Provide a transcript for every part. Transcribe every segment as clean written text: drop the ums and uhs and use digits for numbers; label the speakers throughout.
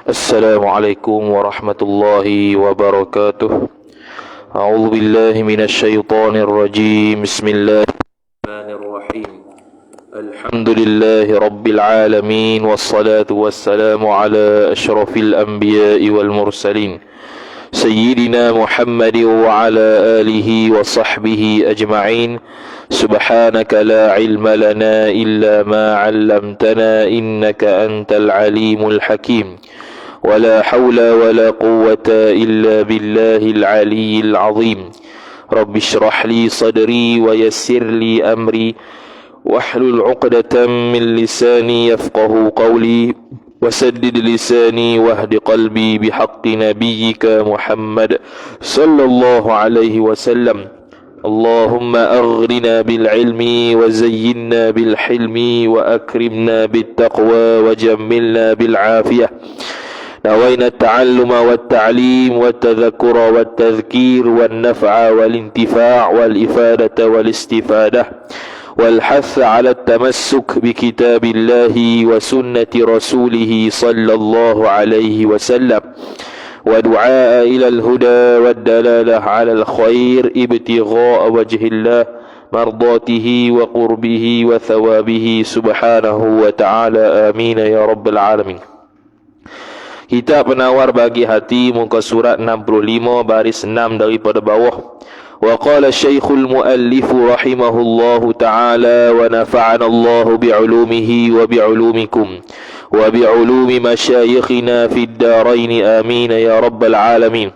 Speaker 1: Assalamualaikum warahmatullahi wabarakatuh. A'udzu billahi minasyaitonir rajim. Bismillahirrahmanirrahim. Alhamdulillahi rabbil alamin wassalatu wassalamu ala asyrafil anbiya'i wal mursalin sayyidina Muhammad wa ala alihi wa sahbihi ajma'in. Subhanaka la ilma lana illa ma 'allamtana innaka antal alimul hakim. ولا حول ولا قوة إلا بالله العلي العظيم. رب اشرح لي صدري ويسر لي أمري واحلل عقدة من لساني يفقه قولي وسدد لساني واهد قلبي بحق نبيك محمد صلى الله عليه وسلم. اللهم أغرنا بالعلم وزينا بالحلم وأكرمنا بالتقوى وجملنا بالعافية. نوينا التعلم والتعليم والتذكر والتذكير والنفع والانتفاع والإفادة والاستفادة والحث على التمسك بكتاب الله وسنة رسوله صلى الله عليه وسلم ودعاء إلى الهدى والدلالة على الخير ابتغاء وجه الله مرضاته وقربه وثوابه سبحانه وتعالى آمين يا رب العالمين. Kitab Penawar Bagi Hati, muka surat 65 baris 6 daripada bawah. Wa qala Syekhul Muallif rahimahullahu ta'ala wa nafa'ana Allahu bi'ulumihi wa bi'ulumikum wa bi'ulumi masyayikhina fid darain amin ya rabbal alamin.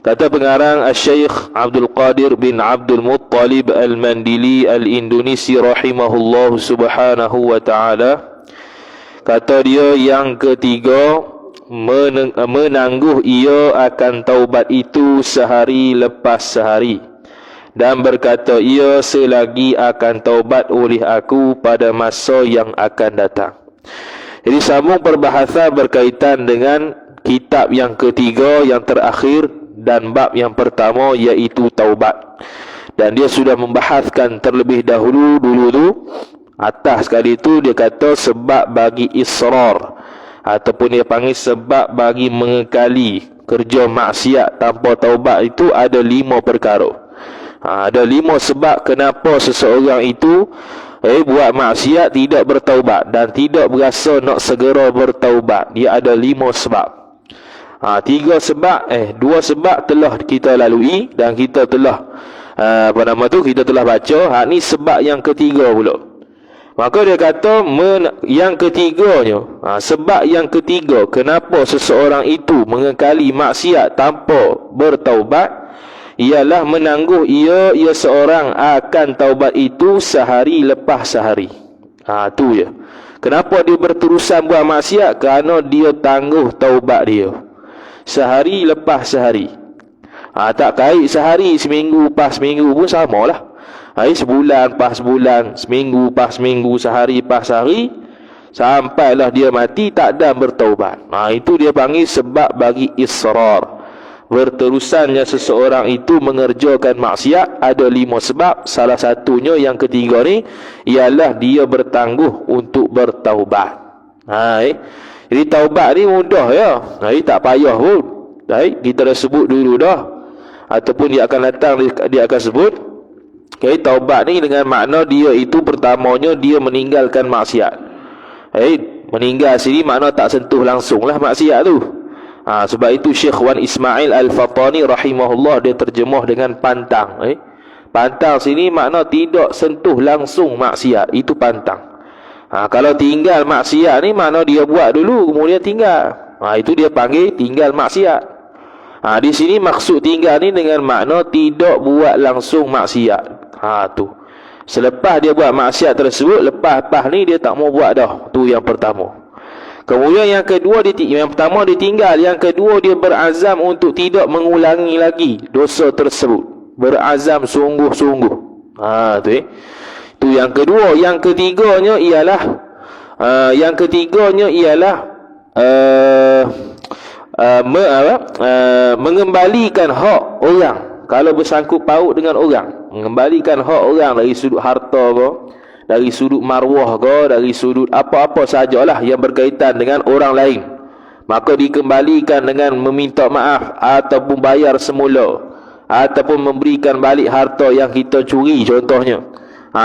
Speaker 1: Kata pengarang Syekh Abdul Qadir bin Abdul Muttalib Al-Mandili Al-Indonesi rahimahullahu subhanahu wa ta'ala. Kata dia yang ketiga, menangguh ia akan taubat itu sehari lepas sehari, dan berkata ia selagi akan taubat oleh aku pada masa yang akan datang. Jadi sambung perbahasan berkaitan dengan kitab yang ketiga yang terakhir dan bab yang pertama, iaitu taubat. Dan dia sudah membahaskan terlebih dahulu tu atas kali itu dia kata sebab bagi israr, ataupun dia panggil sebab bagi mengekali kerja maksiat tanpa taubat itu ada 5 perkara. Ada 5 sebab kenapa seseorang itu buat maksiat tidak bertaubat dan tidak berasa nak segera bertaubat. Dia ada 5 sebab. 3 sebab 2 sebab telah kita lalui dan kita telah kita telah baca. Ni sebab yang ketiga pula. Maka dia kata yang ketiganya, sebab yang ketiga kenapa seseorang itu mengekali maksiat tanpa bertaubat ialah menangguh ia seorang akan taubat itu sehari lepas sehari. Tu je. Kenapa dia berterusan buat maksiat? Kerana dia tangguh taubat dia sehari lepas sehari. Tak kait sehari, seminggu pas seminggu pun samalah. Sebulan pas sebulan, seminggu pas seminggu, sehari pas sehari, sampailah dia mati tak ada bertaubat. Itu dia panggil sebab bagi israr. Berterusannya seseorang itu mengerjakan maksiat ada 5 sebab. Salah satunya yang ketiga ni ialah dia bertangguh untuk bertaubat. Jadi taubat ni mudah ya. Tak payah pun. Kita dah sebut dulu dah, ataupun dia akan datang, dia akan sebut. Taubat ni dengan makna dia itu pertamanya dia meninggalkan maksiat. Meninggal sini makna tak sentuh langsung lah maksiat tu. Sebab itu Syekh Wan Ismail Al-Fatani rahimahullah dia terjemah dengan pantang. Pantang sini makna tidak sentuh langsung maksiat, itu pantang. Kalau tinggal maksiat ni makna dia buat dulu kemudian tinggal. Itu dia panggil tinggal maksiat. Di sini maksud tinggal ni dengan makna tidak buat langsung maksiat. Tu. Selepas dia buat maksiat tersebut, lepas ni dia tak mau buat dah. Tu yang pertama. Kemudian yang kedua, yang pertama dia tinggal, yang kedua dia berazam untuk tidak mengulangi lagi dosa tersebut. Berazam sungguh-sungguh. Itu yang kedua. Yang ketiganya ialah mengembalikan hak orang. Kalau bersangkut paut dengan orang, mengembalikan hak orang dari sudut harta ke, dari sudut maruah ke, dari sudut apa-apa sajalah yang berkaitan dengan orang lain, maka dikembalikan dengan meminta maaf ataupun bayar semula, ataupun memberikan balik harta yang kita curi contohnya.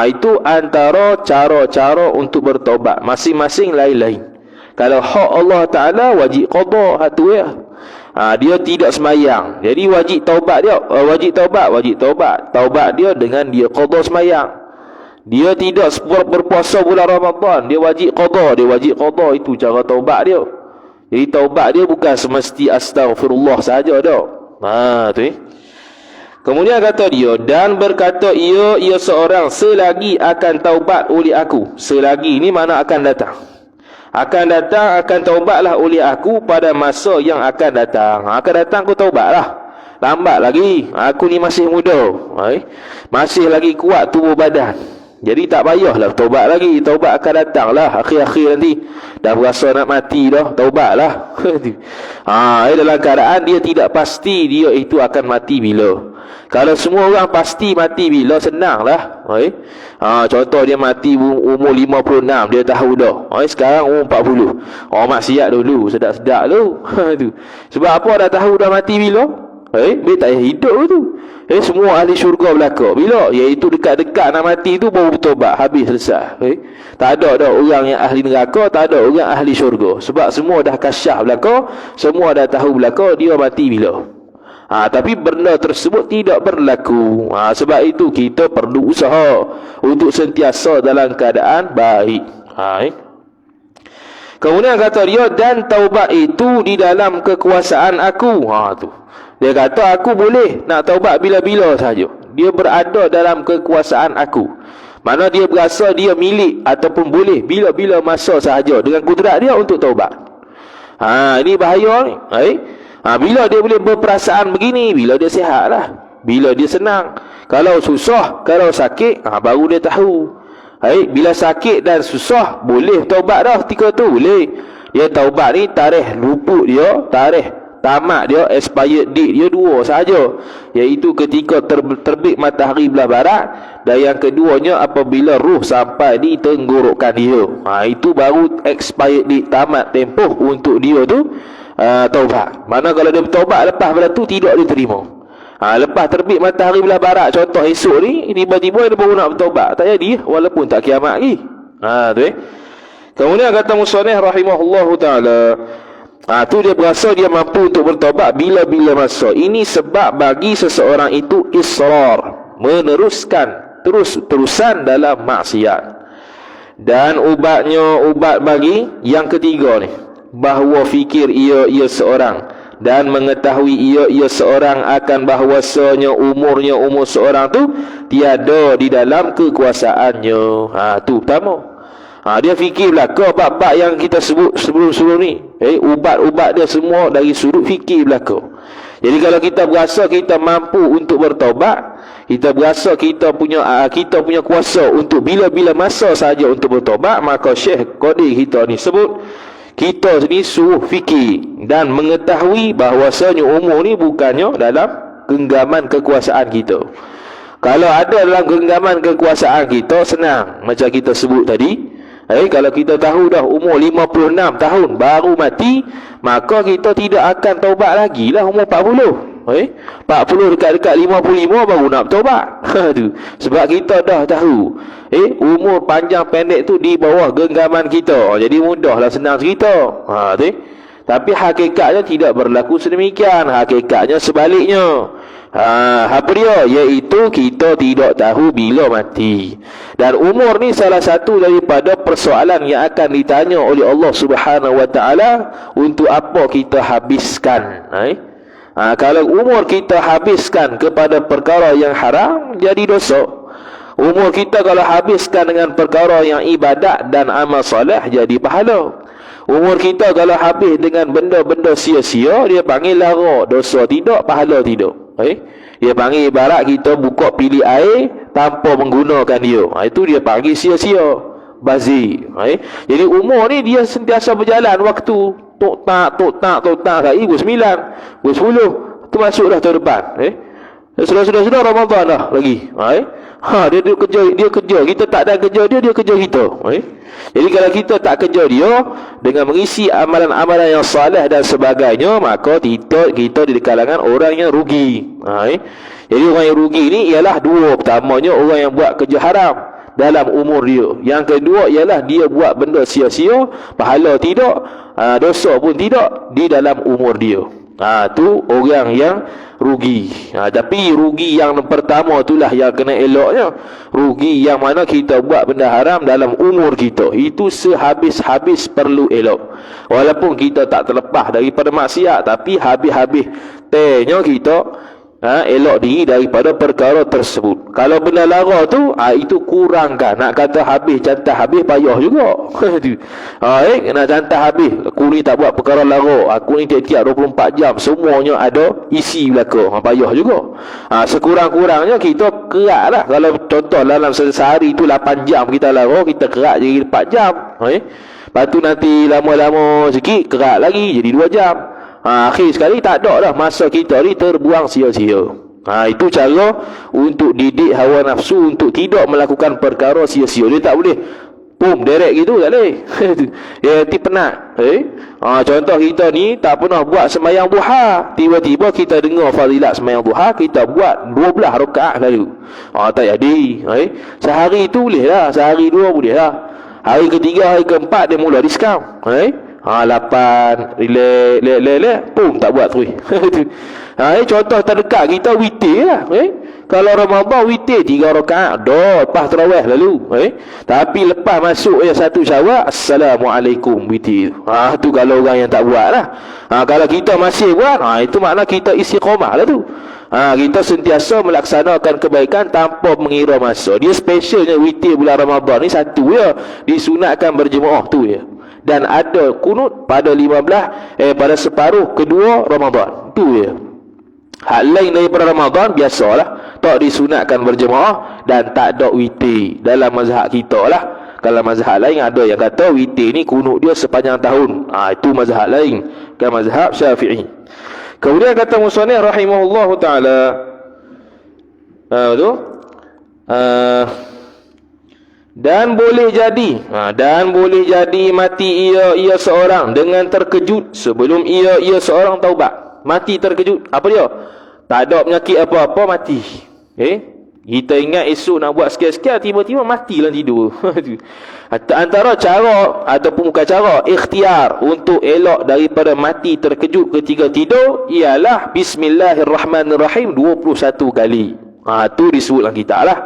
Speaker 1: Itu antara cara-cara untuk bertaubat. Masing-masing lain-lain. Kalau hak Allah Ta'ala wajib qada, dia tidak semayang, jadi wajib taubat dia, taubat dia dengan dia qada semayang. Dia tidak berpuasa bulan Ramadan, dia wajib qada, itu cara taubat dia. Jadi taubat dia bukan semesti astaghfirullah saja dah. Kemudian kata dia, dan berkata ia seorang selagi akan taubat oleh aku. Selagi ni mana akan datang. Akan taubatlah oleh aku pada masa yang akan datang. Akan datang aku taubatlah. Lambat lagi, aku ni masih muda, masih lagi kuat tubuh badan, jadi tak payahlah taubat lagi. Taubat akan datanglah akhir-akhir nanti. Dah berasa nak mati dah, taubatlah. Dalam keadaan dia tidak pasti dia itu akan mati bila. Kalau semua orang pasti mati bila, senanglah. Contoh dia mati umur 56, dia tahu dah. Sekarang umur 40. Maksiat dulu, sedap-sedap tu. Sebab apa dah tahu dah mati bila? Dia tak payah hidup tu. Semua ahli syurga belakang bila? Iaitu dekat-dekat nak mati tu baru bertobat, habis selesai. Tak ada dah orang yang ahli neraka, tak ada orang ahli syurga. Sebab semua dah kasyaf belakang, semua dah tahu belakang dia mati bila. Tapi benda tersebut tidak berlaku. Sebab itu kita perlu usaha untuk sentiasa dalam keadaan baik. Kemudian kata dia, dan taubat itu di dalam kekuasaan aku. Tu dia kata aku boleh nak taubat bila-bila saja. Dia berada dalam kekuasaan aku. Mana dia berasa dia milik ataupun boleh bila-bila masa sahaja dengan kudrat dia untuk taubat. Ini bahaya ni. Bila dia boleh berperasaan begini, bila dia sihat lah, bila dia senang. Kalau susah, kalau sakit, baru dia tahu. Bila sakit dan susah, boleh taubat dah ketika tu, boleh. Dia taubat ni, tarikh luput dia, tarikh tamat dia, expired date dia dua saja, iaitu ketika terbit matahari belah barat, dan yang keduanya apabila ruh sampai di tenggorokan dia. Itu baru expired date, tamat tempoh untuk dia tu taubat. Mana kalau dia bertaubat lepas pada tu tidak diterima. Lepas terbit matahari belah barat, contoh esok ni, tiba-tiba dia baru nak bertaubat, tak jadi, walaupun tak kiamat lagi. Kemudian kata musannif rahimahullahu ta'ala, tu dia berasa dia mampu untuk bertaubat bila-bila masa. Ini sebab bagi seseorang itu israr, meneruskan terus-terusan dalam maksiat. Dan ubat bagi yang ketiga ni, bahawa fikir ia seorang, dan mengetahui ia seorang akan bahawasanya umur seorang tu tiada di dalam kekuasaannya. Tu pertama. Dia fikir belaka bab-bab yang kita sebut sebelum-sebelum ni. Ubat-ubat dia semua dari sudut fikir belaka. Jadi kalau kita berasa kita mampu untuk bertaubat, kita berasa kita punya kuasa untuk bila-bila masa saja untuk bertaubat, maka Syekh Qadir kita ni sebut, kita ni suruh fikir dan mengetahui bahawasanya umur ni bukannya dalam genggaman kekuasaan kita. Kalau ada dalam genggaman kekuasaan kita, senang macam kita sebut tadi. Kalau kita tahu dah umur 56 tahun baru mati, maka kita tidak akan taubat lagi lah umur 40. 40 dekat-dekat 55 baru nak taubat. Sebab kita dah tahu umur panjang pendek tu di bawah genggaman kita, jadi mudahlah, senang cerita. Tapi hakikatnya tidak berlaku sedemikian. Hakikatnya sebaliknya. Apa dia? Iaitu kita tidak tahu bila mati. Dan umur ni salah satu daripada persoalan yang akan ditanya oleh Allah Subhanahu Wa Taala, untuk apa kita habiskan. Kalau umur kita habiskan kepada perkara yang haram, jadi dosa. Umur kita kalau habiskan dengan perkara yang ibadat dan amal soleh, jadi pahala. Umur kita kalau habis dengan benda-benda sia-sia, dia panggil lara, dosa tidak, pahala tidak. Dia panggil ibarat kita buka pilih air tanpa menggunakan dia. Itu dia panggil sia-sia, bazir. Jadi umur ni dia sentiasa berjalan waktu. Tok tak kali pukul 9, pukul 10 tu masuk dah tahun depan. Sudah Ramadan dah lagi. Dia kerja kita tak ada kerja dia kerja kita. Jadi kalau kita tak kerja dia dengan mengisi amalan-amalan yang saleh dan sebagainya, maka kita di kalangan orang yang rugi. Jadi orang yang rugi ni ialah dua. Pertamanya orang yang buat kerja haram dalam umur dia. Yang kedua ialah dia buat benda sia-sia, pahala tidak, dosa pun tidak di dalam umur dia. Tu orang yang rugi. Tapi rugi yang pertama itulah yang kena eloknya. Rugi yang mana kita buat benda haram dalam umur kita. Itu sehabis-habis perlu elok. Walaupun kita tak terlepas daripada maksiat, tapi habis-habis tehnya kita elok diri daripada perkara tersebut. Kalau benda lara tu, itu kurangkan. Nak kata habis, cantas habis, payah juga. Nak cantas habis, aku ni tak buat perkara lara, aku ni tiap-tiap 24 jam semuanya ada isi belaka, payah juga. Sekurang-kurangnya kita kerak lah. Kalau contoh dalam sehari tu 8 jam kita lara, kita kerak jadi 4 jam. Lepas tu nanti lama-lama sikit kerak lagi jadi 2 jam. Akhir sekali tak ada dah, masa kita ni terbuang sia-sia. Itu cara untuk didik hawa nafsu untuk tidak melakukan perkara sia-sia. Dia tak boleh direct gitu, tak boleh. Dia nanti penat. Contoh kita ni tak pernah buat sembahyang duha, tiba-tiba kita dengar fadilat sembahyang duha, kita buat 12 rakaat lalu. Tak jadi. Sehari tu boleh lah, sehari dua boleh lah. Hari ketiga, hari keempat dia mula diskaun. 8 relax tak buat terus. Contoh terdekat kita witir lah. Kalau Ramadan witir 3 rakaat dah, lepas tarawih lalu. Tapi lepas masuk 1 Syawal, Assalamualaikum witir. Tu kalau orang yang tak buat lah. Kalau kita masih buat, itu makna kita istiqamah lah tu. Kita sentiasa melaksanakan kebaikan tanpa mengira masa. Dia specialnya witir bulan Ramadan ni satu ya, disunatkan berjemaah tu ya. Dan ada kunut pada 15 pada separuh kedua Ramadan. Tu ya. Hal lain daripada Ramadan biasalah, tak disunatkan berjemaah dan tak ada witir dalam mazhab kita lah. Kalau mazhab lain ada yang kata witir ni kunut dia sepanjang tahun. Itu mazhab lain, kan mazhab Syafi'i. Kemudian kata musannif rahimahullahu taala, dan boleh jadi mati ia seorang dengan terkejut sebelum ia seorang taubat. Mati terkejut, apa dia? Tak ada penyakit apa-apa, mati. Kita ingat esok nak buat sekian-sekian, tiba-tiba mati dalam tidur. Antara cara ataupun bukan cara, ikhtiar untuk elok daripada mati terkejut ketika tidur ialah Bismillahirrahmanirrahim 21 kali. Tu disebut dalam kitab lah.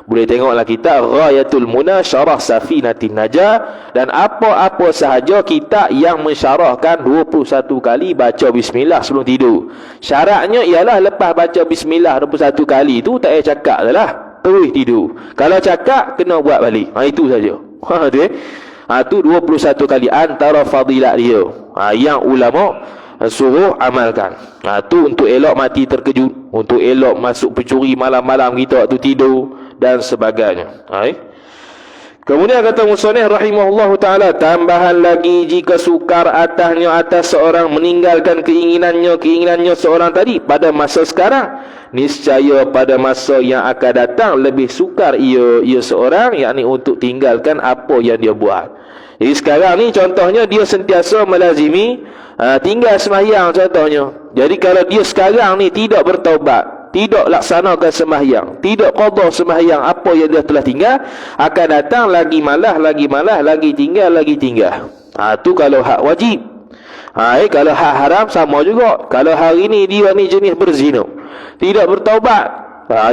Speaker 1: Boleh tengoklah kitab Ghayatul Muna Syarah Safinatin Najah, dan apa-apa sahaja kitab yang mensyarahkan 21 kali baca bismillah sebelum tidur. Syaratnya ialah lepas baca bismillah 21 kali tu tak payah cakap dah, terus tidur. Kalau cakap kena buat balik. Itu saja. Tu 21 kali antara fadilat dia. Yang ulama suruh amalkan. Tu untuk elok mati terkejut, untuk elok masuk pencuri malam-malam kita waktu tidur dan sebagainya. Kemudian kata musannif rahimahullahu taala, tambahan lagi jika sukar atas seorang meninggalkan keinginannya seorang tadi pada masa sekarang, niscaya pada masa yang akan datang lebih sukar ia seorang, yakni untuk tinggalkan apa yang dia buat. Jadi sekarang ni contohnya dia sentiasa melazimi tinggal sembahyang contohnya. Jadi kalau dia sekarang ni tidak bertaubat, tidak laksanakan sembahyang, tidak qada sembahyang apa yang dia telah tinggal, akan datang lagi malas, lagi tinggal. Tu kalau hak wajib. Kalau hak haram sama juga. Kalau hari ni dia ni jenis berzina, tidak bertaubat,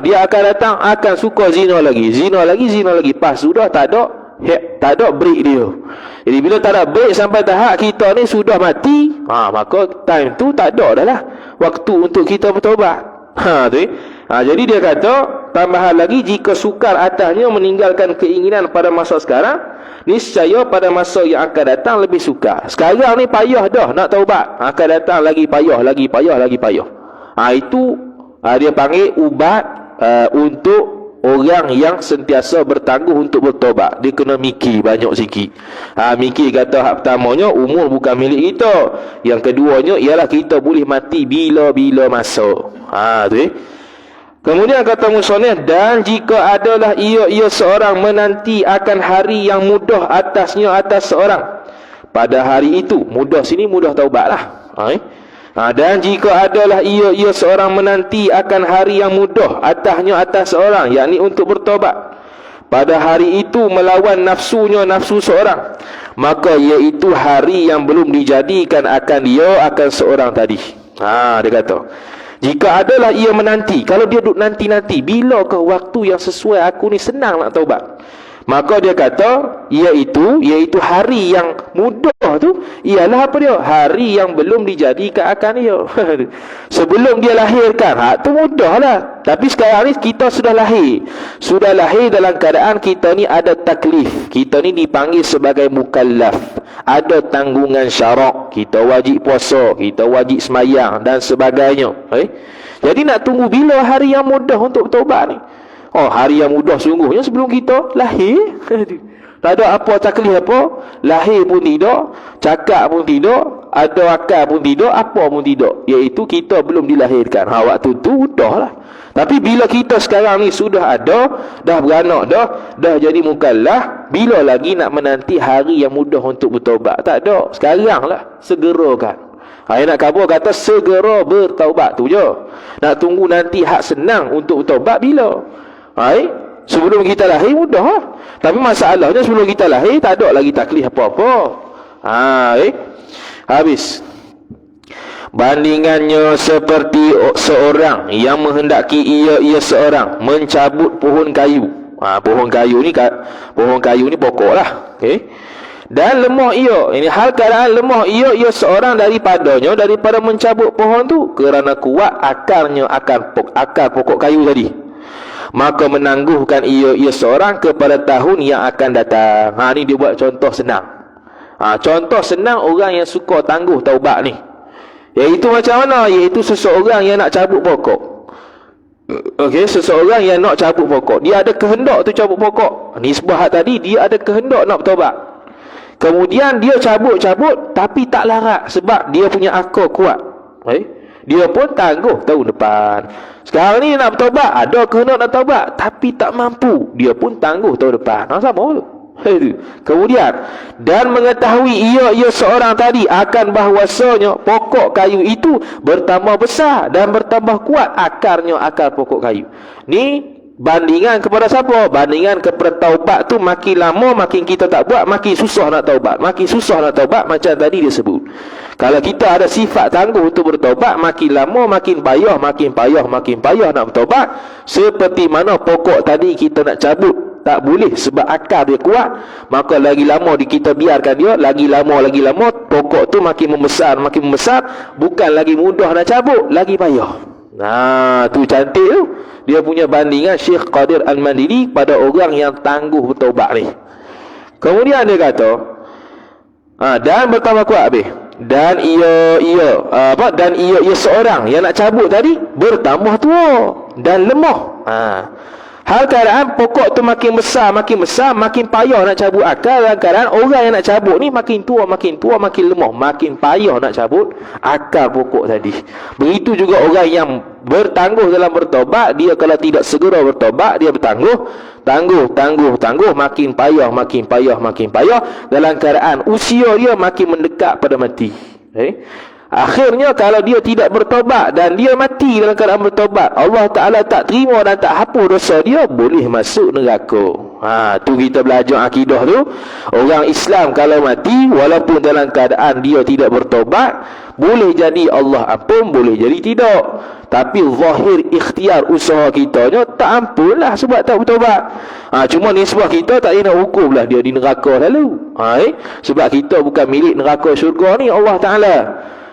Speaker 1: dia akan datang akan suka zina lagi. Pas sudah tak ada break dia. Jadi bila tak ada break sampai tahap kita ni sudah mati, maka time tu tak ada dah lah waktu untuk kita bertaubat. Jadi dia kata tambahan lagi jika sukar atasnya meninggalkan keinginan pada masa sekarang, niscaya pada masa yang akan datang lebih sukar. Sekarang ni payah dah nak taubat, akan datang lagi payah, lagi payah, lagi payah. Itu dia panggil ubat untuk orang yang sentiasa bertangguh untuk bertobat. Dia kena mikir banyak sikit. Mikir kata hak pertamanya, umur bukan milik kita. Yang keduanya ialah kita boleh mati bila-bila masa. Tu Kemudian kata musannif, dan jika adalah ia seorang menanti akan hari yang mudah atasnya atas seorang. Pada hari itu, mudah sini mudah taubatlah. Dan jika adalah ia seorang menanti akan hari yang mudah atasnya atas seorang, yakni untuk bertobat. Pada hari itu melawan nafsunya nafsu seorang, maka iaitu hari yang belum dijadikan akan dia akan seorang tadi. Dia kata, jika adalah ia menanti, kalau dia duduk nanti-nanti, bilakah waktu yang sesuai aku ni senang nak taubat? Maka dia kata, iaitu hari yang mudah tu ialah apa dia? Hari yang belum dijadikan akan dia. Sebelum dia lahirkan, tu mudahlah. Tapi sekarang ni kita sudah lahir. Sudah lahir dalam keadaan kita ni ada taklif. Kita ni dipanggil sebagai mukallaf. Ada tanggungan syarak. Kita wajib puasa, kita wajib semayang dan sebagainya. Jadi nak tunggu bila hari yang mudah untuk taubat ni? Hari yang mudah sungguhnya sebelum kita lahir. Tak ada apa taklif apa. Lahir pun tidak, cakap pun tidak, ada akal pun tidak, apa pun tidak. Iaitu kita belum dilahirkan. Waktu tu udahlah. Tapi bila kita sekarang ni sudah ada, dah beranak dah jadi mukallaf, bila lagi nak menanti hari yang mudah untuk bertaubat? Tak ada. Sekarang lah, segerakan. Nak khabar kata segera bertaubat tu je. Nak tunggu nanti hak senang untuk bertaubat bila? Sebelum kita lahir mudah. Tapi masalahnya sebelum kita lahir tak ada lagi taklif apa-apa. Habis. Bandingannya seperti seorang yang menghendaki ia seorang mencabut pohon kayu. Pohon kayu ni pokok lah. Dan lemah ia. Ini hal keadaan lemah ia seorang daripadanya, daripada mencabut pohon tu, kerana kuat akarnya akar pokok kayu tadi. Maka menangguhkan ia seorang kepada tahun yang akan datang. Ni dia buat contoh senang. Contoh senang orang yang suka tangguh taubat ni. Iaitu macam mana? Iaitu seseorang yang nak cabut pokok. Seseorang yang nak cabut pokok. Dia ada kehendak tu cabut pokok. Nisbah tadi, dia ada kehendak nak bertaubat. Kemudian dia cabut-cabut, tapi tak larat sebab dia punya akal kuat. Dia pun tangguh tahun depan. Sekarang ni nak bertaubat, ada kehendak nak taubat, tapi tak mampu. Dia pun tangguh tahun depan. Sama tu. Kemudian, dan mengetahui ia seorang tadi akan bahwasanya pokok kayu itu bertambah besar dan bertambah kuat akarnya akar pokok kayu. Ni bandingan kepada siapa? Bandingan kepada taubat tu, makin lama makin kita tak buat, makin susah nak taubat. Makin susah nak taubat, macam tadi dia sebut. Kalau kita ada sifat tangguh untuk bertaubat, makin lama makin payah nak bertaubat. Seperti mana pokok tadi kita nak cabut, tak boleh sebab akar dia kuat, maka lagi lama kita biarkan dia, lagi lama pokok tu makin membesar, bukan lagi mudah nak cabut, lagi payah. Tu cantik tu. Dia punya bandingan Syekh Qadir Al-Mandili pada orang yang tangguh bertaubat ni. Kemudian dia kata, dan bertambah kuat habis. Dan ia seorang yang nak cabut tadi bertambah tua dan lemah. Hal keadaan pokok tu makin besar, makin payah nak cabut akar. Dan keadaan orang yang nak cabut ni makin tua, makin lemah, makin payah nak cabut akar pokok tadi. Begitu juga orang yang bertangguh dalam bertobat, dia kalau tidak segera bertobat, dia bertangguh, makin payah, dalam keadaan usia dia makin mendekat pada mati. Akhirnya kalau dia tidak bertobat dan dia mati dalam keadaan bertobat, Allah Ta'ala tak terima dan tak hapus dosa dia, boleh masuk neraka. Tu kita belajar akidah tu. Orang Islam kalau mati, walaupun dalam keadaan dia tidak bertobat, boleh jadi Allah ampun, boleh jadi tidak. Tapi zahir ikhtiar usaha kitanya tak ampun lah sebab tak bertobat. Cuma nisbah kita tak nak hukum lah dia di neraka lalu. Sebab kita bukan milik neraka syurga ni Allah Ta'ala.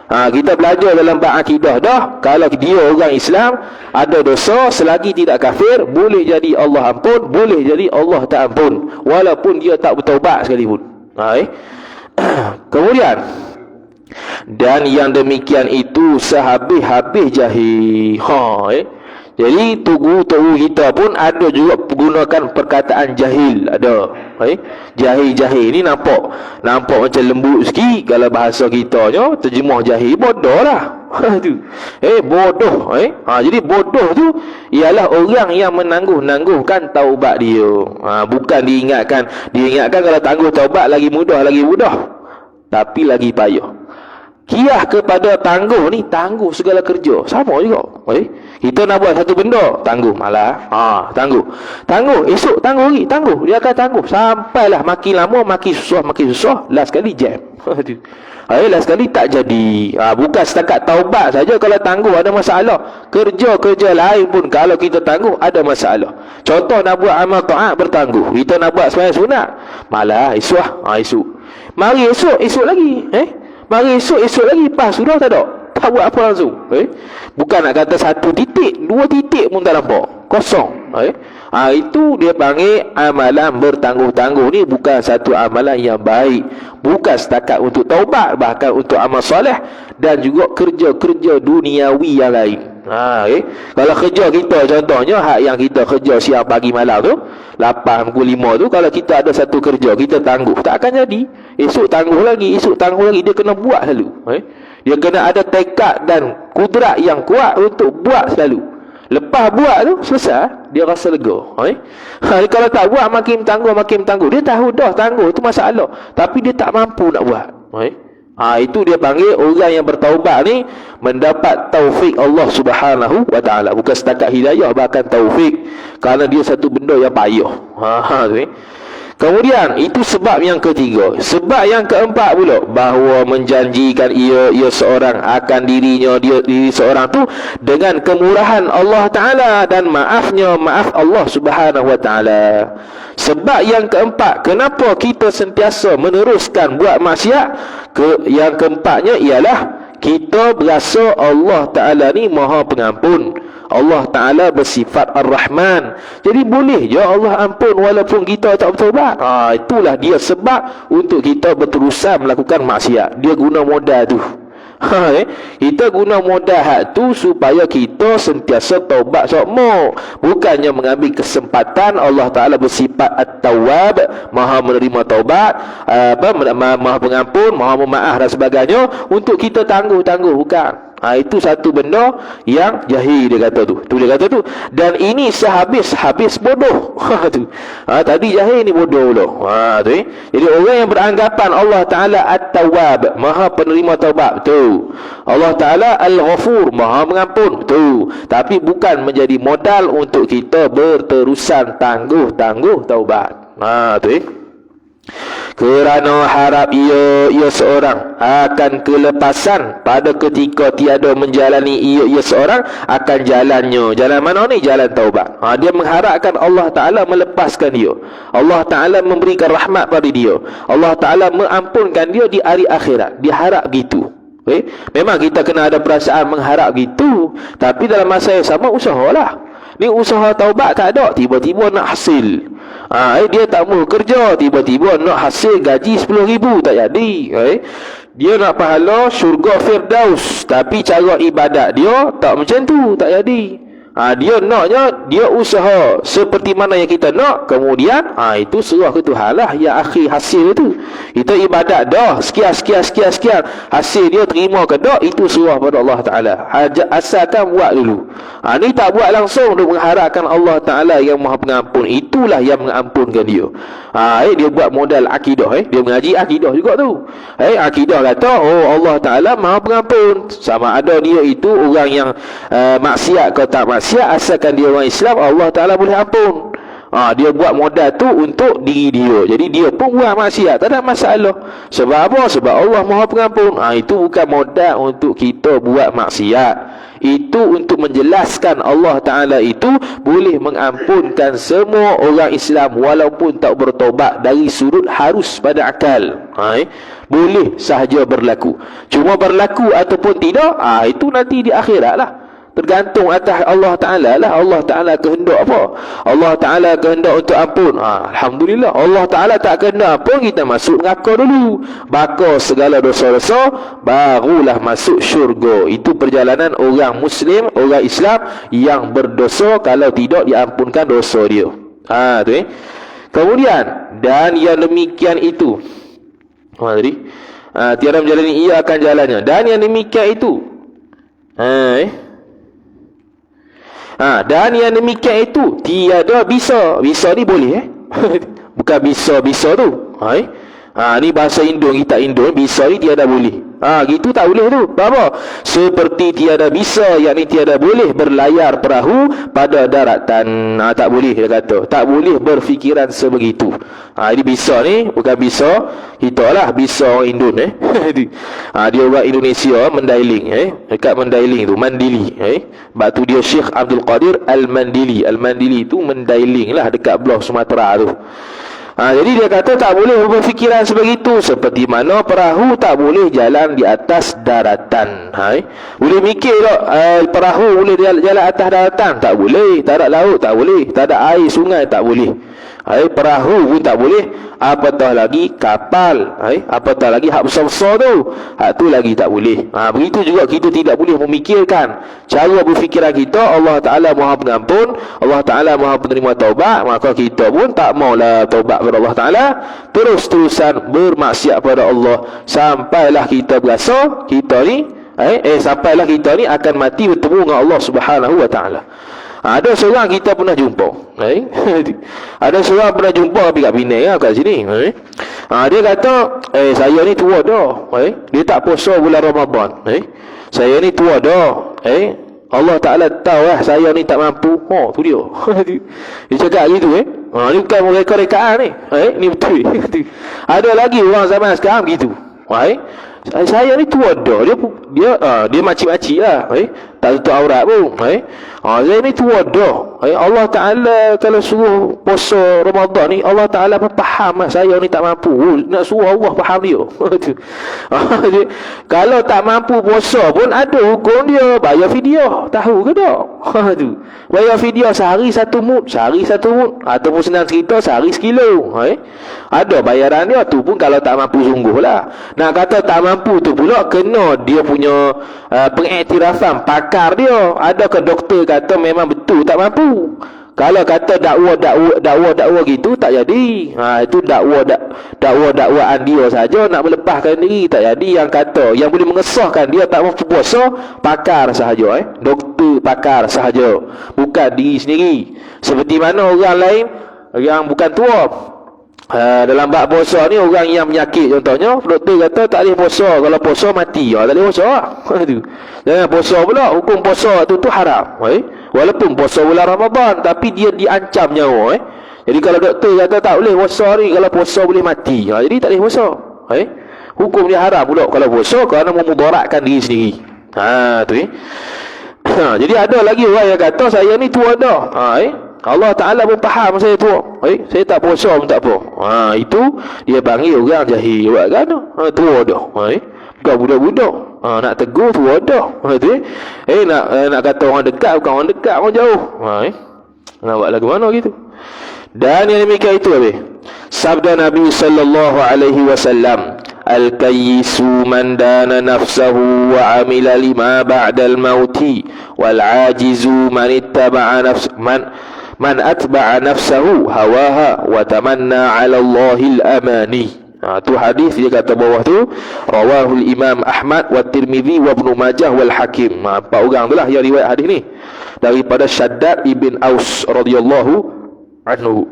Speaker 1: Kita belajar dalam bab akidah dah, kalau dia orang Islam ada dosa, selagi tidak kafir, boleh jadi Allah ampun, boleh jadi Allah tak ampun, walaupun dia tak bertaubat sekalipun. Kemudian, dan yang demikian itu sehabis-habis jahil. Jadi tugu kita pun ada juga menggunakan perkataan jahil, ada. Jahil ni nampak macam lembut sikit kalau bahasa kitanya, terjemah jahil bodoh lah. Tu. Bodoh. Jadi bodoh tu ialah orang yang menangguh-nangguhkan taubat dia. Bukan diingatkan kalau tangguh taubat lagi mudah, tapi lagi payah. Kiyah kepada tangguh ni, tangguh segala kerja. Sama juga. Kita nak buat satu benda, tangguh malah. Tangguh. Esok tangguh lagi, tangguh. Dia akan tangguh. Sampailah makin lama, makin susah. Last kali jam. Last kali tak jadi. Bukan setakat taubat saja kalau tangguh ada masalah. Kerja-kerja lain pun kalau kita tangguh ada masalah. Contoh nak buat amal taat bertangguh. Kita nak buat sembahyang sunat, malah esok. Mari esok lagi. Mari esok lagi, pas sudah tak ada. Tak buat apa langsung. Bukan nak kata 1 titik, 2 titik pun tak nampak. Kosong. Itu dia panggil amalan bertangguh-tangguh. Ni bukan satu amalan yang baik. Bukan setakat untuk taubat, bahkan untuk amal soleh dan juga kerja-kerja duniawi yang lain. Kalau kerja kita contohnya, hak yang kita kerja siang pagi malam tu, 8 pukul 5 tu, kalau kita ada satu kerja kita tangguh, tak akan jadi. Esok tangguh lagi, dia kena buat selalu. Dia kena ada tekad dan kudrat yang kuat untuk buat selalu. Lepas buat tu selesai, dia rasa lega. Kalau tak buat makin tangguh. Dia tahu dah tangguh tu masalah, tapi dia tak mampu nak buat. Itu dia panggil orang yang bertaubat ni mendapat taufik Allah Subhanahu wa taala. Bukan setakat hidayah, bahkan taufik, kerana dia satu benda yang payah. Kemudian itu sebab yang ketiga. Sebab yang keempat pula, bahawa menjanjikan ia seorang akan diri seorang tu dengan kemurahan Allah Taala dan maaf Allah Subhanahu wa taala. Sebab yang keempat, kenapa kita sentiasa meneruskan buat maksiat? Yang keempatnya ialah kita berasa Allah Ta'ala ni Maha Pengampun. Allah Ta'ala bersifat Ar-Rahman. Jadi boleh je Allah ampun walaupun kita tak bertaubat. Itulah dia sebab untuk kita berterusan melakukan maksiat. Dia guna modal tu. Kita guna modal hak tu supaya kita sentiasa taubat sokmo. Bukannya mengambil kesempatan Allah Ta'ala bersifat At-Tawwab, Maha menerima taubat, Maha pengampun, Maha pemaaf dan sebagainya, untuk kita tangguh-tangguh. Bukan. Itu satu benda yang jahil dia kata tu. Dia kata tu. Dan ini sehabis-habis bodoh. Tadi jahil ni bodoh pula. Jadi orang yang beranggapan Allah Ta'ala At-Tawwab, Maha penerima taubat, betul. Allah Ta'ala Al-Ghafur, Maha mengampun, betul. Tapi bukan menjadi modal untuk kita berterusan tangguh-tangguh taubat. Kerana harap ia seorang akan kelepasan pada ketika tiada menjalani ia seorang akan jalannya. Jalan mana ni? Jalan taubat. Dia mengharapkan Allah Ta'ala melepaskan dia. Allah Ta'ala memberikan rahmat pada dia. Allah Ta'ala mengampunkan dia di hari akhirat. Dia harap gitu. Memang kita kena ada perasaan mengharap gitu, tapi dalam masa yang sama usahalah. Ni usaha taubat tak ada, tiba-tiba nak hasil. Dia tak mau kerja, tiba-tiba nak hasil gaji 10,000, tak jadi. Dia nak pahala syurga Firdaus, tapi cara ibadat dia tak macam tu, tak jadi. Dia naknya, dia usaha seperti mana yang kita nak, kemudian itu serah ke Tuhan lah yang akhir hasil itu. Kita ibadat dah sekian, hasil dia terima ke tak, itu serah pada Allah Ta'ala. Asalkan buat dulu. Ni tak buat langsung, dia mengharapkan Allah Ta'ala yang Maha Pengampun, itulah yang mengampunkan dia. Dia buat modal akidah. Dia mengaji akidah juga tu. Akidah kata, Allah Ta'ala Maha Pengampun. Sama ada dia itu orang yang maksiat ke tak maksiat, asalkan dia orang Islam, Allah Ta'ala boleh ampun. Dia buat modal tu untuk diri dia. Jadi dia pun buat maksiat, tak ada masalah. Sebab apa? Sebab Allah Maha Pengampun. Itu bukan modal untuk kita buat maksiat. Itu untuk menjelaskan Allah Ta'ala itu boleh mengampunkan semua orang Islam walaupun tak bertobat dari sudut harus pada akal. Boleh sahaja berlaku. Cuma berlaku ataupun tidak, itu nanti di akhirat lah. Tergantung atas Allah Ta'ala lah. Allah Ta'ala kehendak apa? Allah Ta'ala kehendak untuk ampun, Alhamdulillah. Allah Ta'ala tak kehendak ampun, kita masuk neraka dulu, bakar segala dosa-dosa, barulah masuk syurga. Itu perjalanan orang Muslim, orang Islam yang berdosa kalau tidak diampunkan dosa dia. Kemudian, dan yang demikian itu, tiada menjalani ia akan jalannya. Dan yang demikian itu, dan yang demikian itu tiada bisa. Bisa ni boleh bukan bisa-bisa tu. Ni bahasa Indon, kita Indon, bisa ni tiada boleh. Gitu tak boleh tu. Apa? Seperti tiada bisa, yakni tiada boleh berlayar perahu pada daratan. Tak boleh, dia kata. Tak boleh berfikiran sebegitu. Ini bisa ni, bukan bisa kita lah, bisa orang Indon dia orang Indonesia Mandailing dekat Mandailing tu, Mandili sebab tu dia Syekh Abdul Qadir Al-Mandili. Al-Mandili tu Mandailing lah, dekat Belah Sumatera tu. Jadi dia kata tak boleh berfikiran sebegitu, seperti mana perahu tak boleh jalan di atas daratan. Boleh mikir tak perahu boleh jalan atas daratan? Tak boleh. Tak ada laut, tak boleh. Tak ada air sungai, tak boleh. Perahu pun tak boleh, apatah lagi kapal, apatah lagi hak besar-besar tu, hak tu lagi tak boleh. Begitu juga kita tidak boleh memikirkan cara berfikiran kita. Allah Ta'ala Maha Pengampun, Allah Ta'ala Maha Penerima taubat, maka kita pun tak maulah taubat kepada Allah Ta'ala, terus-terusan bermaksiat pada Allah sampailah kita berasa kita ni sampailah kita ni akan mati bertemu dengan Allah Subhanahu Wa Ta'ala. Ada seorang kita pernah jumpa, ada seorang pernah jumpa tapi kat Penang kat sini. Dia kata, saya ni tua dah, dia tak puasa bulan Ramadan. Saya ni tua dah, Allah Ta'ala tahu saya ni tak mampu. Tu dia. Dia cakap gitu. Ni bukan mereka-rekaan ni. Ni betul. Ada lagi orang zaman sekarang gitu. Saya ni tua dah. Dia makcik-makcik lah. Tak tutup aurat pun. Saya ni tua dah. Allah Ta'ala kalau suruh puasa Ramadan ni, Allah Ta'ala pun faham saya ni tak mampu. Nak suruh Allah faham dia. Kalau tak mampu puasa pun ada hukum dia, bayar fidyah. Tahu ke tak? Bayar fidyah sehari satu mud, ataupun senang cerita sehari sekilo. Ada bayaran dia. Tu pun kalau tak mampu sungguh lah. Nak kata tak mampu tu pula kena dia punya pengiktirafan pakar dia. Adakah doktor kata memang betul tak mampu? Kalau kata dakwa gitu tak jadi. Itu dakwaan dia saja nak melepaskan diri, tak jadi. Yang kata yang boleh mengesahkan dia tak mampu puasa, pakar sahaja, doktor pakar sahaja, bukan diri sendiri. Seperti mana orang lain yang bukan tua, dalam bab puasa ni, orang yang menyakit contohnya, doktor kata tak boleh puasa, kalau puasa mati, tak boleh puasa jangan puasa pula, hukum puasa tu haram. Walaupun puasa bulan Ramadan, tapi dia diancam nyawa. Jadi kalau doktor kata tak boleh puasa ni, kalau puasa boleh mati, jadi tak boleh puasa. Hukum dia haram pula kalau puasa, kerana memudaratkan diri sendiri. Tu jadi ada lagi orang yang kata saya ni tua dah, Allah Ta'ala pun faham saya tua, saya tak puasa pun tak apa. Itu dia panggil orang jahil. Buat kan? Tua dah, bukan budak-budak. Nak tegur tua dah. Nak kata orang dekat, bukan orang dekat, orang jauh. Nak buat lagu mana gitu. Dan yang demikian itu habis sabda Nabi sallallahu alaihi wasallam, al-kayyisu man dana nafsahu wa amila lima ba'dal mauti, wal ajizu man ittaba'a man atba'a nafsahu hawaha wa tamanna 'ala Allahil amani. Tu hadis dia kata bawah tu rawahul Imam Ahmad wa Tirmizi wa Ibnu Majah wal Hakim. Empat orang itulah yang riwayat hadis ni daripada Shaddad ibn Aus radhiyallahu anhu.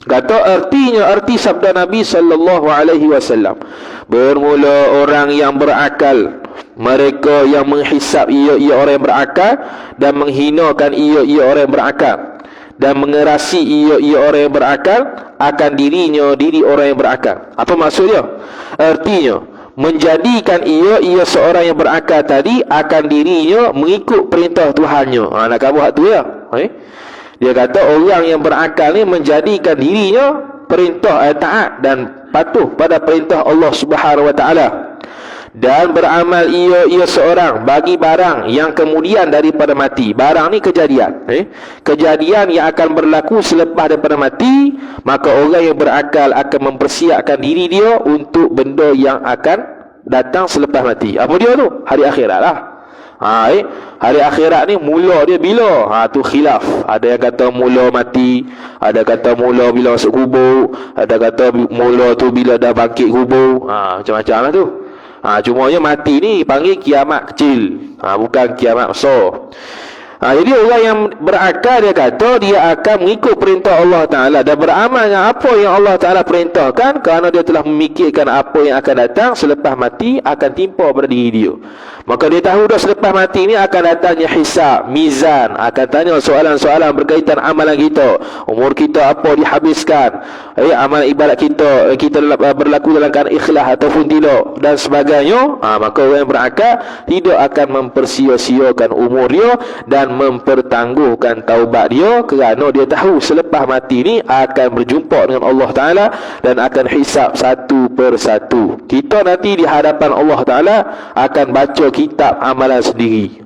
Speaker 1: Kata arti sabda Nabi sallallahu alaihi wasallam, bermula orang yang berakal, mereka yang menghisap ia orang yang berakal dan menghinakan ia orang yang berakal, dan mengerasi ia orang yang berakal akan diri orang yang berakal. Apa maksudnya? Artinya menjadikan ia seorang yang berakal tadi akan dirinya mengikut perintah Tuhannya. Nak kamu hak tu ya. Dia kata orang yang berakal ni menjadikan dirinya perintah taat dan patuh pada perintah Allah Subhanahu wa taala. Dan beramal ia seorang bagi barang yang kemudian daripada mati. Barang ni kejadian, kejadian yang akan berlaku selepas daripada mati. Maka orang yang berakal akan mempersiapkan diri dia untuk benda yang akan datang selepas mati. Apa dia tu? Hari akhirat lah. Hari akhirat ni mula dia bila? Tu khilaf. Ada yang kata mula mati, ada kata mula bila masuk kubur, ada kata mula tu bila dah bangkit kubur. Macam-macam lah tu. Cumanya mati ni panggil kiamat kecil, bukan kiamat besar. Jadi orang yang berakal, dia kata dia akan mengikut perintah Allah Ta'ala dan beramal dengan apa yang Allah Ta'ala perintahkan, kerana dia telah memikirkan apa yang akan datang selepas mati akan timpa pada diri dia. Maka dia tahu dah selepas mati ni akan datangnya hisab, mizan, akan tanya soalan-soalan berkaitan amalan kita, umur kita apa dihabiskan, amalan ibadat kita berlaku dalam keadaan ikhlas ataupun tidak, dan sebagainya. Maka orang yang berakal tidak akan mempersia-siakan umur dia dan mempertangguhkan taubat dia, kerana dia tahu selepas mati ni akan berjumpa dengan Allah Ta'ala dan akan hisab satu persatu. Kita nanti di hadapan Allah Ta'ala akan baca kitab amalan sendiri.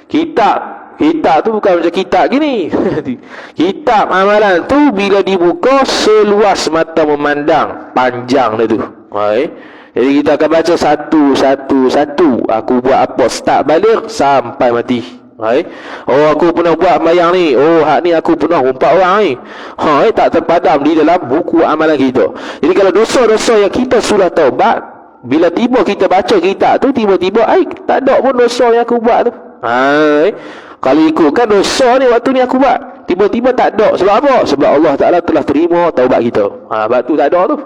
Speaker 1: Kitab tu bukan macam kitab gini. Kitab amalan tu bila dibuka seluas mata memandang, panjang dia tu. Jadi kita akan baca satu. Aku buat apa start balik sampai mati. Aku pernah buat mayang ni. Hak ni aku pernah umpat orang ni. Tak terpadam di dalam buku amalan kita. Jadi kalau dosa-dosa yang kita sudah taubat, bila tiba kita baca kitab tu, tiba-tiba tak ada pun dosa yang aku buat tu. Kalau ikutkan dosa ni waktu ni aku buat, tiba-tiba tak ada. Sebab apa? Sebab Allah Ta'ala telah terima taubat kita. Sebab tu tak ada tu.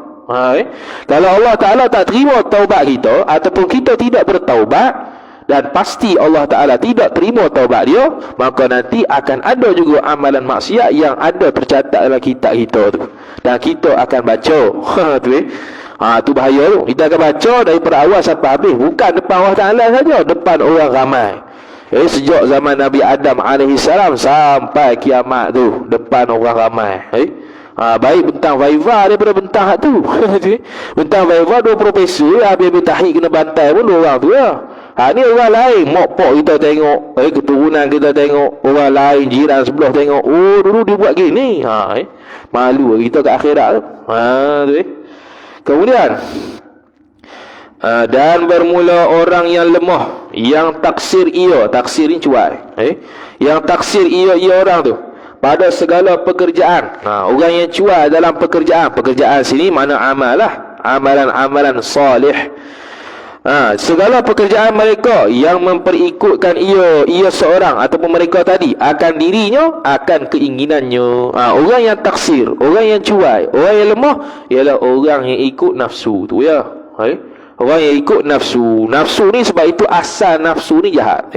Speaker 1: Kalau Allah Ta'ala tak terima taubat kita, ataupun kita tidak bertaubat, dan pasti Allah Ta'ala tidak terima taubat dia, maka nanti akan ada juga amalan maksiat yang ada tercatat dalam kitab kita tu, dan kita akan baca. Tu bahaya tu. Kita akan baca daripada awal sampai habis, bukan depan Allah Ta'ala saja, depan orang ramai. Sejak zaman Nabi Adam AS sampai kiamat tu, depan orang ramai. Baik bentang Viva daripada bentang hak tu. Bentang Viva 2 profesor, habis-habis tahik kena bantai pun 2 orang tu ya. Ni orang lain, mak pak kita tengok, keturunan kita tengok, orang lain jiran sebelah tengok, dulu dia buat gini. Malu kita kat akhirat tu. Kemudian dan bermula orang yang lemah, yang taksir ni cuai, yang taksir ia orang tu pada segala pekerjaan. Orang yang cuai dalam pekerjaan sini mana amal lah, amalan salih. Segala pekerjaan mereka yang memperikutkan ia seorang ataupun mereka tadi akan dirinya, akan keinginannya. Orang yang taksir, orang yang cuai, orang yang lemah ialah orang yang ikut nafsu tu ya. Orang yang ikut nafsu. Nafsu ni sebab itu asal nafsu ni jahat.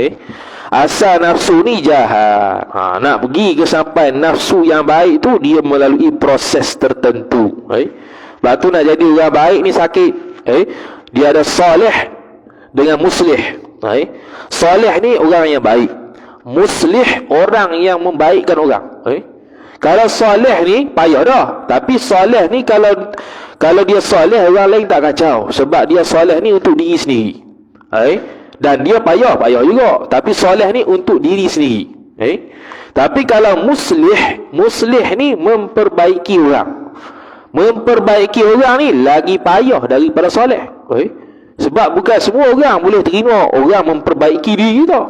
Speaker 1: Asal nafsu ni jahat. Nak pergi ke sampai nafsu yang baik tu, dia melalui proses tertentu. Sebab tu nak jadi orang baik ni sakit. Dia ada salih dengan muslih. Salih ni orang yang baik, muslih orang yang membaikkan orang. Kalau salih ni payah dah, tapi salih ni kalau dia salih, orang lain tak kacau, sebab dia salih ni untuk diri sendiri. Dan dia payah juga, tapi salih ni untuk diri sendiri. Tapi kalau muslih ni memperbaiki orang. Memperbaiki orang ni lagi payah daripada soleh. Sebab bukan semua orang boleh terima orang memperbaiki diri kita.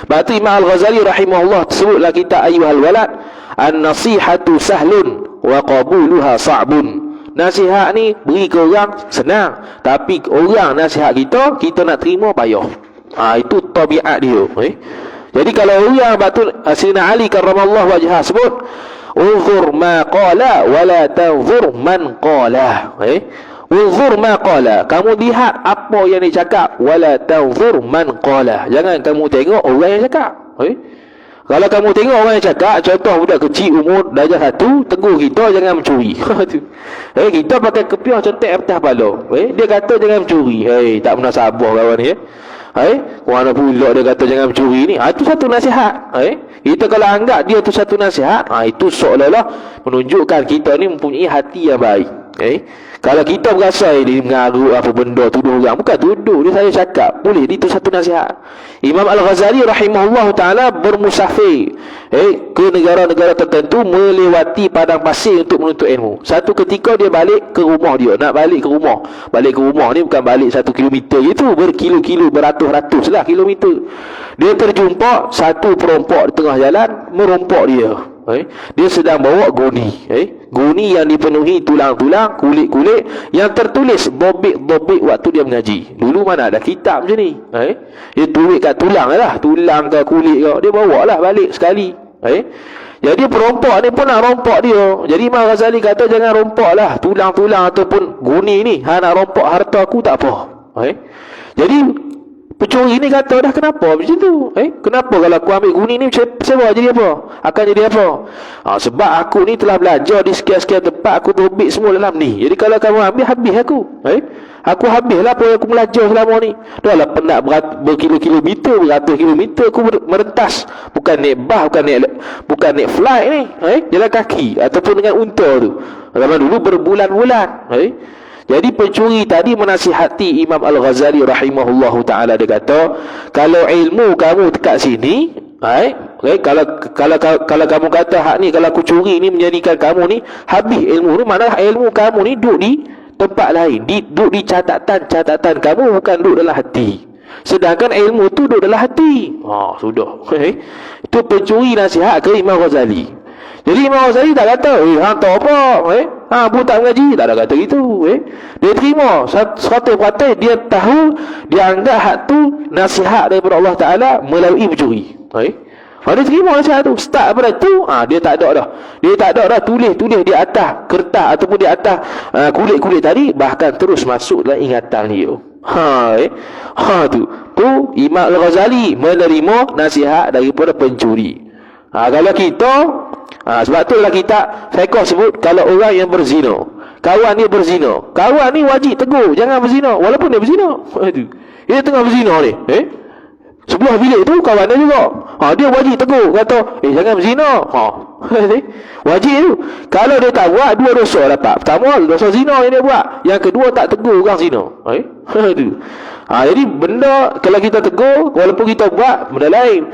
Speaker 1: Sebab tu Imam Al-Ghazali rahimahullah sebutlah kita ayyuhal walad, an-nasihatu sahlun wa qabuluha sa'bun. Nasihat ni beri ke orang senang, tapi orang nasihat kita nak terima payah. Itu tabiat dia. Jadi kalau orang batu Sayyidina Ali karramallahu wajhah sebut, unzur ma qala wala tanzur man qala. Unzur ma qala, kamu lihat apa yang dia cakap, wala tanzur man qala, jangan kamu tengok orang yang cakap. Kalau kamu tengok orang yang cakap, contoh budak kecil umur darjah 1 tegur kita jangan mencuri. Kita pakai kepiah contek atas kepala. Dia kata jangan mencuri. Tak pernah sabar kawan ni. Mana pula dia kata jangan mencuri ni. Itu satu nasihat. Kita kalau anggap dia tu satu nasihat, itu seolah-olah menunjukkan kita ni mempunyai hati yang baik. Kalau kita berasa dia mengarut apa benda, tuduh orang, bukan tuduh, dia saya cakap boleh, itu satu nasihat. Imam Al-Ghazali rahimahullah ta'ala bermusafir ke negara-negara tertentu, melewati padang pasir untuk menuntut ilmu. Satu ketika dia balik ke rumah dia, nak balik ke rumah ni bukan balik 1 kilometer gitu, berkilo-kilo, beratus-ratus lah kilometer. Dia terjumpa satu perompak di tengah jalan, merompak dia. Dia sedang bawa guni. Guni yang dipenuhi tulang-tulang, kulit-kulit, yang tertulis dobik-dobik waktu dia mengaji. Dulu mana ada kitab macam ni. Dia tulis kat tulang lah, tulang ke kulit ke, dia bawa lah balik sekali. Jadi perompak ni pun nak rompak dia. Jadi Imam Ghazali kata jangan rompak lah tulang-tulang ataupun guni ni. Nak rompak harta aku tak apa. Jadi pencuri ni kata dah, kenapa macam tu? Kenapa kalau aku ambil guni ni sebab jadi apa? Akan jadi apa? Sebab aku ni telah belajar di sekian-sekian tempat, aku dobik semua dalam ni. Jadi kalau kamu ambil, habis aku. Aku habislah apa yang aku belajar selama ni. Dah lah penat berkilo-kilometer, beratus kilometer aku merentas. Bukan naik bas, bukan naik flight ni. Jalan kaki ataupun dengan unta tu. Zaman dulu berbulan-bulan. Jadi pencuri tadi menasihati Imam Al-Ghazali rahimahullahu ta'ala. Dia kata, kalau ilmu kamu dekat sini, kalau kamu kata hak ni, kalau aku curi ni menjadikan kamu ni habis ilmu ni, maknanya ilmu kamu ni duduk di tempat lain, duduk di catatan kamu, bukan duduk dalam hati. Sedangkan ilmu tu duduk dalam hati. Sudah. Itu pencuri nasihat ke Imam Ghazali. Jadi Imam Ghazali tak kata, hang tahu apa? Bu tak mengaji, tak ada kata gitu. Dia terima 100%, dia tahu, dia anggap hak tu nasihat daripada Allah Ta'ala melalui mencuri. Dia terima nasihat tu. Start daripada tu, dia tak ada dah. Dia tak ada dah tulis di atas kertas ataupun di atas kulit-kulit tadi, bahkan terus masuk dalam ingatan dia. Tu Imam Al-Ghazali menerima nasihat daripada pencuri. Kalau kita sebab tu dalam kitab fiqh sebut, kalau orang yang berzina, kawan dia berzina, kawan ni wajib tegur jangan berzina walaupun dia berzina. Dia tengah berzina ni, sebelah bilik tu kawan dia juga, dia wajib tegur, kata jangan berzina. Wajib tu. Kalau dia tak buat, 2 dosa dapat. Pertama, dosa zina yang dia buat, yang kedua tak tegur orang zina. Jadi benda kalau kita tegur, walaupun kita buat, benda lain.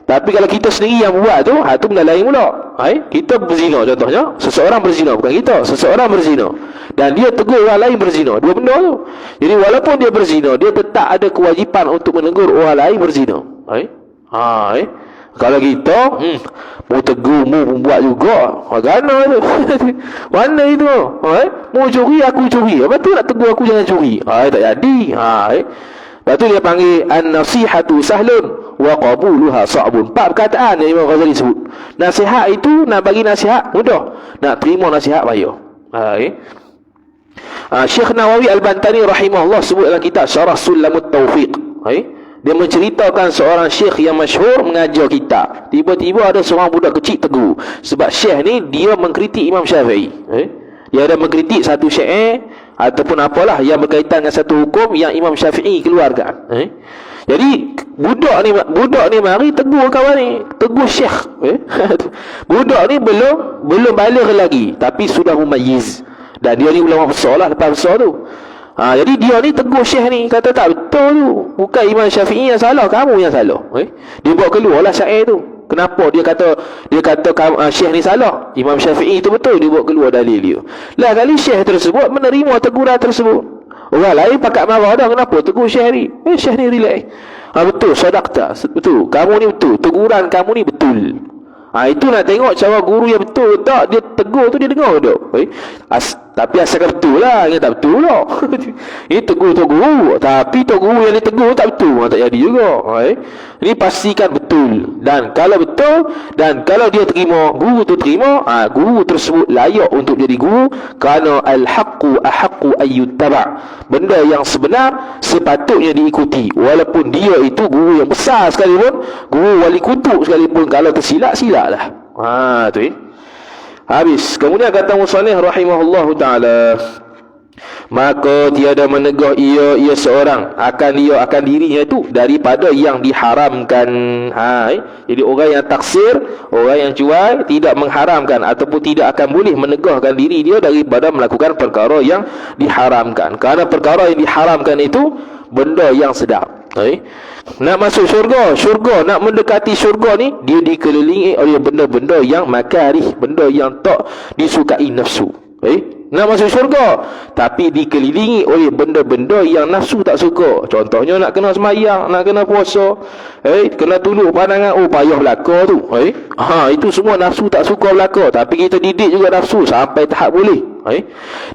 Speaker 1: Tapi kalau kita sendiri yang buat tu, tu benda lain pula. Kita berzina contohnya, seseorang berzina, bukan kita, seseorang berzina, dan dia tegur orang lain berzina, 2 benda tu. Jadi walaupun dia berzina, dia tetap ada kewajipan untuk menegur orang lain berzina. Kalau kita mau tegur, mau buat juga, gana tu. Mana itu? Mau curi, aku curi, apa tu nak tegur aku jangan curi? Tak jadi. Lepas tu dia panggil an-nasihatu sahlun wa qabuluha sa'bun. 4 perkataan yang Imam Ghazali sebut. Nasihat itu, nak bagi nasihat mudah, nak terima nasihat payah. Syekh Nawawi Al-Bantani rahimahullah sebut dalam kitab Syarah Sulamut Taufiq. Dia menceritakan seorang syekh yang masyhur mengajar kitab. Tiba-tiba ada seorang budak kecil tegur. Sebab syekh ni dia mengkritik Imam Syafi'i. Dia ada mengkritik satu syair ataupun apalah yang berkaitan dengan satu hukum yang Imam Syafi'i keluarkan. Jadi budak ni mari tegur kawan ni, tegur syekh. Budak ni belum baligh lagi, tapi sudah mumayyiz. Dan dia ni ulama besar lah, lepas besar tu. Jadi dia ni tegur syekh ni, kata tak betul tu, bukan Imam Syafi'i yang salah, kamu yang salah. Dia buat keluarlah syair tu. Kenapa dia kata syekh ni salah, Imam Syafi'i itu betul, dia buat keluar dalil dia. Lah kali syekh tersebut menerima teguran tersebut. Orang lain pakat marah dah, kenapa tegur syekh ni? Syekh ni relax. Betul, sadaqta, betul, kamu ni betul, teguran kamu ni betul. Itu nak tengok cara guru yang betul tak, dia tegur tu dia dengar tak. Tapi asalkan betul lah, yang tak betul lah. Ini tegur Tok Guru, tapi Tok Guru yang ditegur tak betul, tak jadi juga. Ini pastikan betul. Dan kalau betul, dan kalau dia terima, guru tu terima, guru tersebut layak untuk jadi guru, kerana al-haqqu ahaqqu ayyuttaba'. Benda yang sebenar sepatutnya diikuti, walaupun dia itu guru yang besar sekalipun, guru wali kutub sekalipun, kalau tersilap, silaplah. Tu habis. Kemudian kata musannif rahimahullahu ta'ala, maka tiada menegah ia seorang akan dirinya itu daripada yang diharamkan. Jadi orang yang taksir, orang yang cuai, tidak mengharamkan ataupun tidak akan boleh menegahkan diri dia daripada melakukan perkara yang diharamkan. Kerana perkara yang diharamkan itu benda yang sedap. Nak masuk syurga, nak mendekati syurga ni, dia dikelilingi oleh benda-benda yang makarih, benda yang tak disukai nafsu. Nak masuk syurga, tapi dikelilingi oleh benda-benda yang nafsu tak suka. Contohnya nak kena semayang, nak kena puasa, kena tunduk pandangan, payah belaka tu. Itu semua nafsu tak suka belaka, tapi kita didik juga nafsu sampai tahap boleh.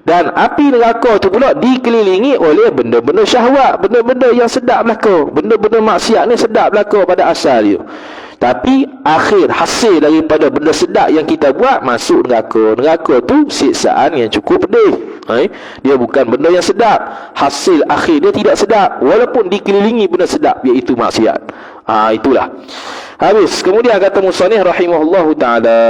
Speaker 1: Dan api neraka tu pula dikelilingi oleh benda-benda syahwat, benda-benda yang sedap belaka. Benda-benda maksiat ni sedap belaka pada asal dia, tapi akhir hasil daripada benda sedap yang kita buat masuk neraka. Neraka tu siksaan yang cukup pedih. Dia bukan benda yang sedap. Hasil akhir dia tidak sedap, walaupun dikelilingi benda sedap, iaitu maksiat. Itulah. Habis. Kemudian kata musannif rahimahullahu ta'ala,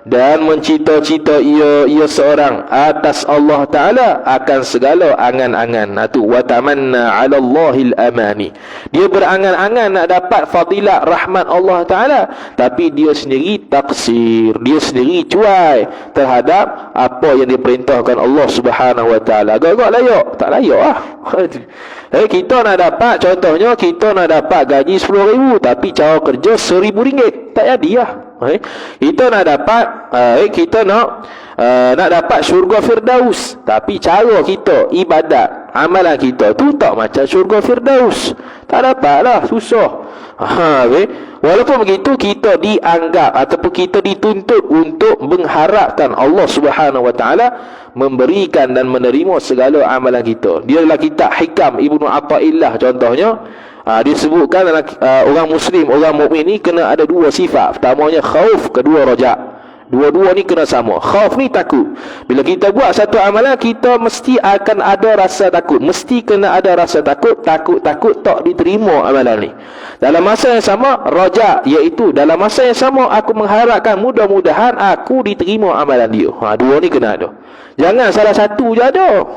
Speaker 1: dan mencita-cita ia seorang atas Allah Ta'ala akan segala angan-angan. Wa tamanna 'ala Allahil amani. Dia berangan-angan nak dapat fadilat rahmat Allah Ta'ala, tapi dia sendiri taksir, dia sendiri cuai terhadap apa yang diperintahkan Allah Subhanahu Wa Ta'ala. Agak-agak layak, tak layak lah. Kita nak dapat, contohnya kita nak dapat gaji 10,000, tapi cara kerja RM1,000, tak jadi lah. Kita nak dapat kita nak dapat syurga Firdaus, tapi cara kita ibadat, amalan kita tu tak macam syurga Firdaus, tak dapat lah, susah. Walaupun begitu, kita dianggap ataupun kita dituntut untuk mengharapkan Allah Subhanahu Wa Ta'ala memberikan dan menerima segala amalan kita. Dia adalah kitab Hikam Ibnu Atha'illah contohnya. Dia sebutkan orang Muslim, orang mukmin ni kena ada dua sifat. Pertamanya khauf, kedua raja'. Dua-dua ni kena sama. Khauf ni takut. Bila kita buat satu amalan, kita mesti akan ada rasa takut. Mesti kena ada rasa takut. Takut tak diterima amalan ni. Dalam masa yang sama, raja', iaitu dalam masa yang sama aku mengharapkan mudah-mudahan aku diterima amalan dia. Dua ni kena ada. Jangan salah satu je ada.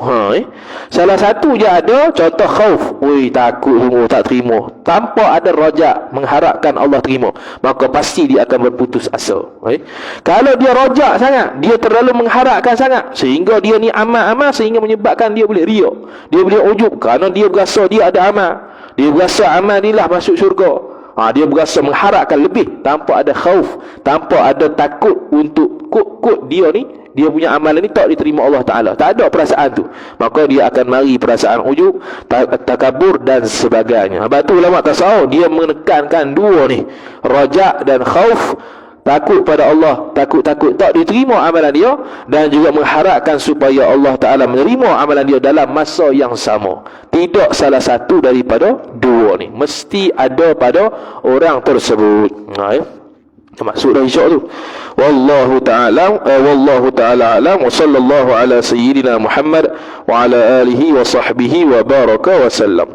Speaker 1: Salah satu je ada, contoh khauf, takut semua tak terima, tanpa ada raja' mengharapkan Allah terima, maka pasti dia akan berputus asa. Kalau dia raja' sangat, dia terlalu mengharapkan sangat, sehingga dia ni amal-amal, sehingga menyebabkan dia boleh riak, dia boleh ujub, kerana dia berasa dia ada amal, dia berasa amal ni lah masuk syurga. Dia berasa mengharapkan lebih, tanpa ada khauf, tanpa ada takut untuk kut dia ni, dia punya amalan ni tak diterima Allah Ta'ala, tak ada perasaan tu, maka dia akan mari perasaan ujub, takabur dan sebagainya. Sebab tu ulama tasawuf dia menekankan dua ni, raja' dan khauf. Takut pada Allah, takut tak diterima amalan dia, dan juga mengharapkan supaya Allah Ta'ala menerima amalan dia dalam masa yang sama. Tidak salah satu daripada dua ni, mesti ada pada orang tersebut. Maksud dah insya' tu. Wallahu ta'ala alam, wa sallallahu ala sayyidina Muhammad wa ala alihi wa sahbihi wa baraka wa sallam.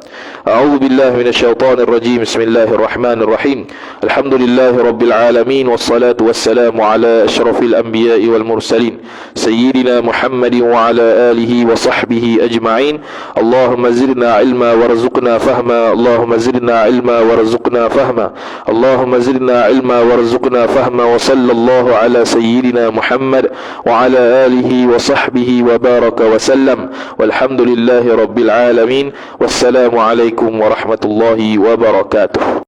Speaker 1: A'udzu billahi minasyaitonir rajim. Bismillahirrahmanirrahim. Alhamdulillahi rabbil alamin, wassalatu wassalamu ala asyrafil anbiya'i wal mursalin sayyidina Muhammadin wa ala alihi wa sahbihi ajma'in. Allahumma zidna ilma warzuqna fahma. Allahumma zidna ilma warzuqna fahma. Allahumma zidna ilma warzuqna فهما وصلى الله على سيدنا محمد وعلى آله وصحبه وبارك وسلم والحمد لله رب العالمين والسلام عليكم ورحمة الله وبركاته.